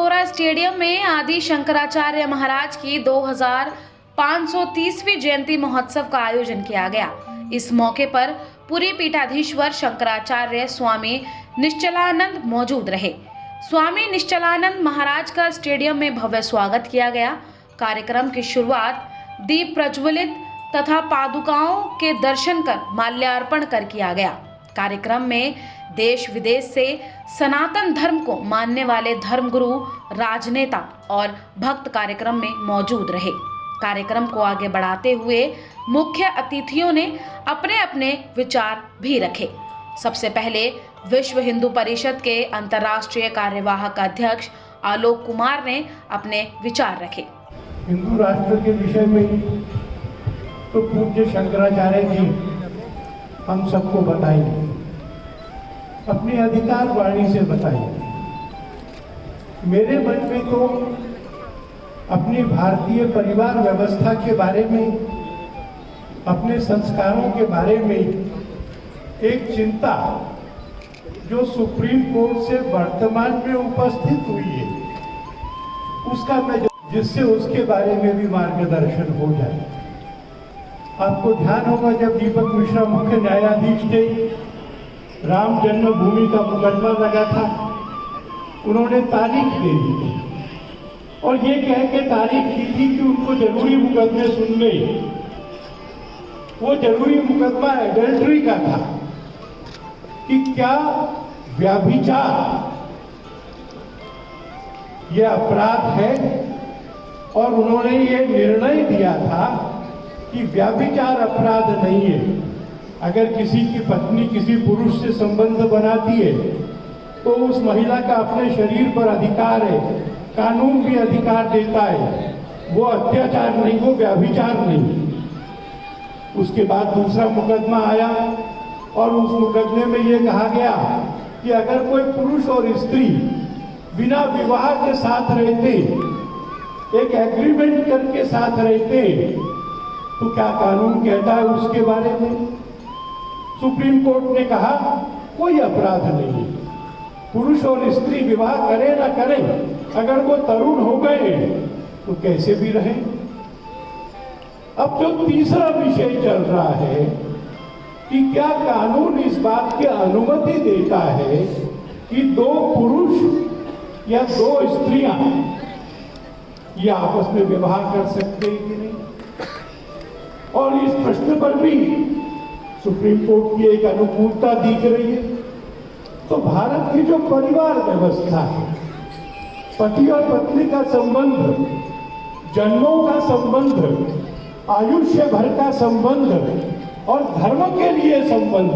Pithora stadium में आदि शंकराचार्य महाराज की 2530वीं जयंती महोत्सव का आयोजन किया गया। इस मौके पर पुरी पीठाधीश्वर शंकराचार्य स्वामी निश्चलानंद मौजूद रहे। स्वामी निश्चलानंद महाराज का स्टेडियम में भव्य स्वागत किया गया। कार्यक्रम की शुरुआत दीप प्रज्वलित तथा पादुकाओं के दर्शन कर माल्यार्पण कर किया गया। कार्यक्रम में देश विदेश से सनातन धर्म को मानने वाले धर्मगुरु, राजनेता और भक्त कार्यक्रम में मौजूद रहे। कार्यक्रम को आगे बढ़ाते हुए मुख्य अतिथियों ने अपने अपने विचार भी रखे। सबसे पहले विश्व हिंदू परिषद के अंतर्राष्ट्रीय कार्यवाहक अध्यक्ष आलोक कुमार ने अपने विचार रखे। हिंदू राष्ट्र के विषय में तो पूज्य शंकराचार्य जी हम सबको बताएंगे, अपनी अधिकार वाणी से बताएंगे। मेरे मन में तो अपनी भारतीय परिवार व्यवस्था के बारे में, अपने संस्कारों के बारे में एक चिंता जो सुप्रीम कोर्ट से वर्तमान में उपस्थित हुई है, उसका मैं जिससे उसके बारे में भी मार्गदर्शन हो जाए। आपको ध्यान होगा जब दीपक मिश्रा मुख्य न्यायाधीश थे, राम जन्मभूमि का मुकदमा लगा था, उन्होंने तारीख दे दी थी और ये कह के तारीख दी थी कि उनको जरूरी मुकदमे सुनने। वो जरूरी मुकदमा एडल्ट्री का था कि क्या व्यभिचार ये अपराध है, और उन्होंने ये निर्णय दिया था कि व्यभिचार अपराध नहीं है। अगर किसी की पत्नी किसी पुरुष से संबंध बनाती है तो उस महिला का अपने शरीर पर अधिकार है, कानून भी अधिकार देता है। वो अत्याचार नहीं, वो व्यभिचार नहीं। उसके बाद दूसरा मुकदमा आया और उस मुकदमे में ये कहा गया कि अगर कोई पुरुष और स्त्री बिना विवाह के साथ रहते, एक एग्रीमेंट करके साथ रहते, तो क्या कानून कहता है उसके बारे में? सुप्रीम कोर्ट ने कहा कोई अपराध नहीं है। पुरुष और स्त्री विवाह करे ना करें, अगर वो तरुण हो गए तो कैसे भी रहे। अब जो तीसरा विषय चल रहा है कि क्या कानून इस बात की अनुमति देता है कि दो पुरुष या दो स्त्रियां ये आपस में विवाह कर सकते हैं कि नहीं। और इस प्रश्न पर भी सुप्रीम कोर्ट की एक अनुकूलता दिख रही है। तो भारत की जो परिवार व्यवस्था है, पति और पत्नी का संबंध, जन्मों का संबंध, आयुष्य भर का संबंध और धर्म के लिए संबंध,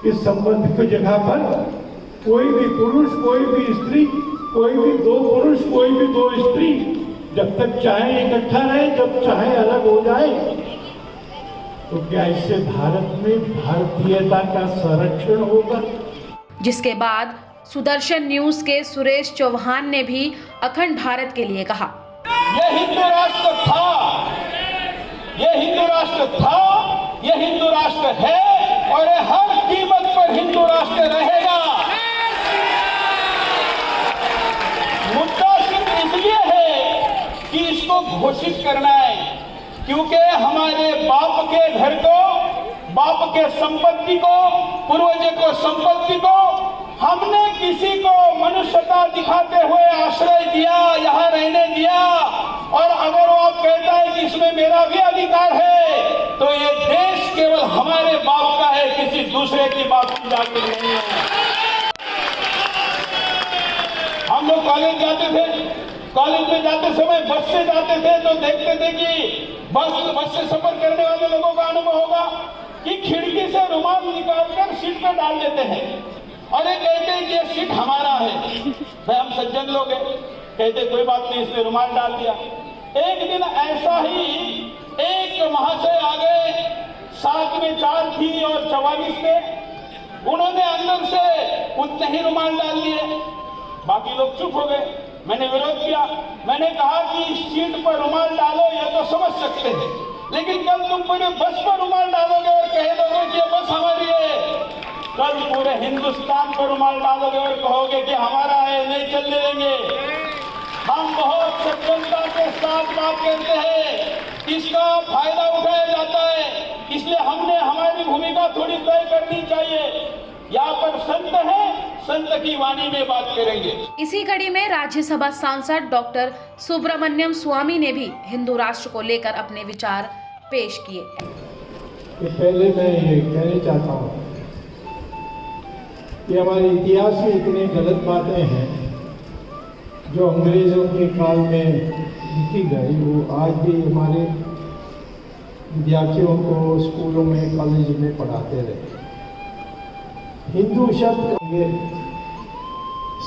इस संबंध की जगह पर कोई भी पुरुष, कोई भी स्त्री, कोई भी दो पुरुष, कोई भी दो स्त्री जब तक चाहे इकट्ठा रहे, जब चाहे अलग हो जाए, तो क्या इससे भारत में भारतीयता का संरक्षण होगा? जिसके बाद सुदर्शन न्यूज के सुरेश चौहान ने भी अखंड भारत के लिए कहा, ये हिंदू राष्ट्र था, ये हिंदू राष्ट्र था, ये हिंदू राष्ट्र है और ये हर कीमत पर हिंदू राष्ट्र रहेगा। मुद्दा सिर्फ इसलिए है कि इसको घोषित करना है, क्योंकि हमारे बाप के घर को, बाप के संपत्ति को, पूर्वजों को संपत्ति को हमने किसी को मनुष्यता दिखाते हुए आश्रय दिया, यहाँ रहने दिया। और अगर वो आप कहता है कि इसमें मेरा भी अधिकार है, तो ये देश केवल हमारे बाप का है, किसी दूसरे की बाप की जाकर नहीं है। हम लोग कॉलेज जाते थे, कॉलेज में जाते समय बस से जाते थे तो देखते थे कि बस से सफर करने वाले लोगों का अनुभव होगा कि खिड़की से रुमाल निकालकर सीट पे डाल देते हैं और ये कहते हैं कि ये सीट हमारा है। भाई हम सज्जन लोग हैं, कहते कोई बात नहीं, इसने रुमाल डाल दिया। एक दिन ऐसा ही एक महाशय आ गए, साथ में 4 थी और 44 थे, उन्होंने अंदर से उतने ही रुमाल डाल दिए, बाकी लोग चुप हो गए। मैंने विरोध किया, मैंने कहा कि सीट पर रुमाल डालो ये तो समझ सकते हैं, लेकिन कल तुम पूरे बस पर रुमाल डालोगे और कह दोगे कि ये बस हमारी है, कल पूरे हिंदुस्तान पर रुमाल डालोगे और कहोगे कि हमारा है, नहीं चलने देंगे। हम बहुत सच्चाई के साथ बात करते हैं, इसका फायदा उठाया जाता है, इसलिए हमने हमारी भूमिका थोड़ी तय करनी चाहिए। यहाँ पर संत है, संत की वाणी में बात करेंगे। इसी कड़ी में राज्यसभा सांसद डॉक्टर सुब्रमण्यम स्वामी ने भी हिंदू राष्ट्र को लेकर अपने विचार पेश किए। पहले मैं ये कहना चाहता हूँ कि हमारे इतिहास में इतनी गलत बातें हैं जो अंग्रेज़ों के काल में लिखी गई, वो आज भी हमारे विद्यार्थियों को स्कूलों में, कॉलेज में पढ़ाते रहे। हिंदू शब्द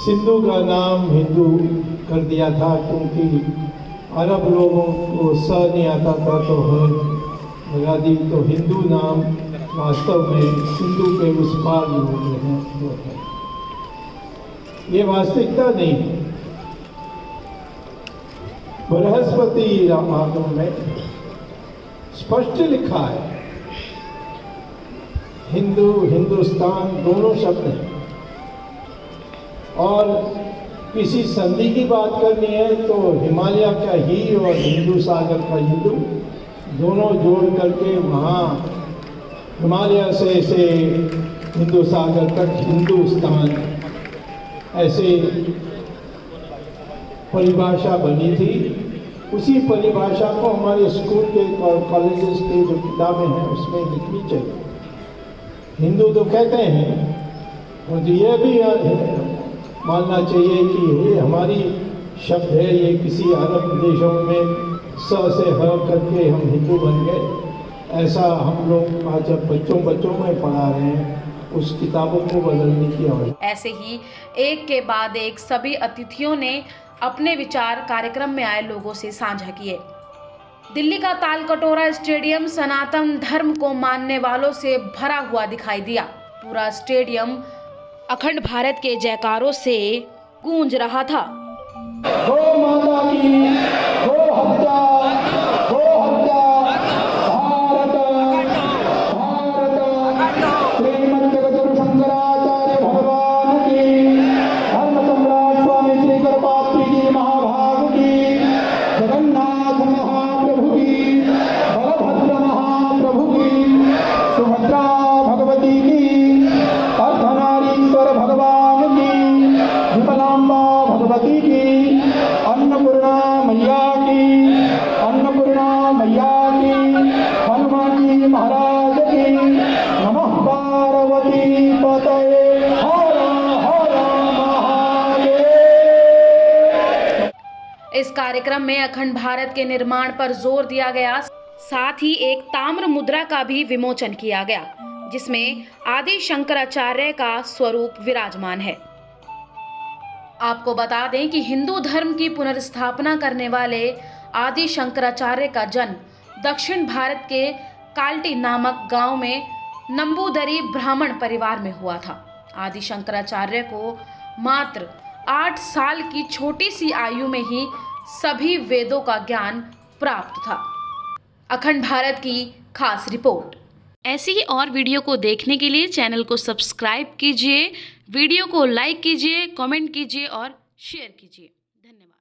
सिंधु का नाम हिंदू कर दिया था क्योंकि अरब लोगों को स नहीं आता था तो लगा दी, तो हिंदू नाम वास्तव में सिंधु के उस पार लोग हैं। ये वास्तविकता नहीं है। बृहस्पति रामायण में स्पष्ट लिखा है, हिंदू हिंदुस्तान दोनों शब्द हैं, और किसी संधि की बात करनी है तो हिमालय का ही और हिंदू सागर का हिंदू दोनों जोड़ करके वहाँ हिमालय से हिंदू सागर तक हिंदुस्तान ऐसे परिभाषा बनी थी। उसी परिभाषा को हमारे स्कूल के कॉलेजेस के जो किताबें हैं उसमें लिखनी चाहिए। हिंदू तो कहते हैं, और ये भी मानना चाहिए कि ये हमारी शब्द है, ये किसी अरब देशों में स से ह करके हम हिंदू बन गए, ऐसा हम लोग आज जब बच्चों में पढ़ा रहे हैं, उस किताबों को बदलने की आवश्यकता। ऐसे ही एक के बाद एक सभी अतिथियों ने अपने विचार कार्यक्रम में आए लोगों से साझा किए। दिल्ली का तालकटोरा स्टेडियम सनातन धर्म को मानने वालों से भरा हुआ दिखाई दिया। पूरा स्टेडियम अखंड भारत के जयकारों से गूंज रहा था। गो माता की, गो हत्या, गो हत्या, भारत भारत। श्रीमद जगद्गुरु शंकराचार्य भगवान की, धर्म सम्राट स्वामी श्री करपात्री जी महाभाग की, जगन्नाथ महाप्रभु की, बलभद्र महाप्रभु की, सुभद्रा भगवती की, अर्धनारीश्वर भगवान की, विमलांबा भगवती की, अन्नपूर्णा मैया की, अन्नपूर्णा मैया की, हनुमान जी महाराज की, नमः पार्वती पतये, हर हर महादेव। इस कार्यक्रम में अखंड भारत के निर्माण पर जोर दिया गया, साथ ही एक ताम्र मुद्रा का भी विमोचन किया गया जिसमें आदि शंकराचार्य का स्वरूप विराजमान है। आपको बता दें कि हिंदू धर्म की पुनर्स्थापना करने वाले आदि शंकराचार्य का जन्म दक्षिण भारत के काल्टी नामक गांव में नंबूदरी ब्राह्मण परिवार में हुआ था। आदि शंकराचार्य को मात्र 8 साल की छोटी सी आयु में ही सभी वेदों का ज्ञान प्राप्त था। अखंड भारत की खास रिपोर्ट। ऐसी ही और वीडियो को देखने के लिए चैनल को सब्सक्राइब कीजिए, वीडियो को लाइक कीजिए, कमेंट कीजिए और शेयर कीजिए। धन्यवाद।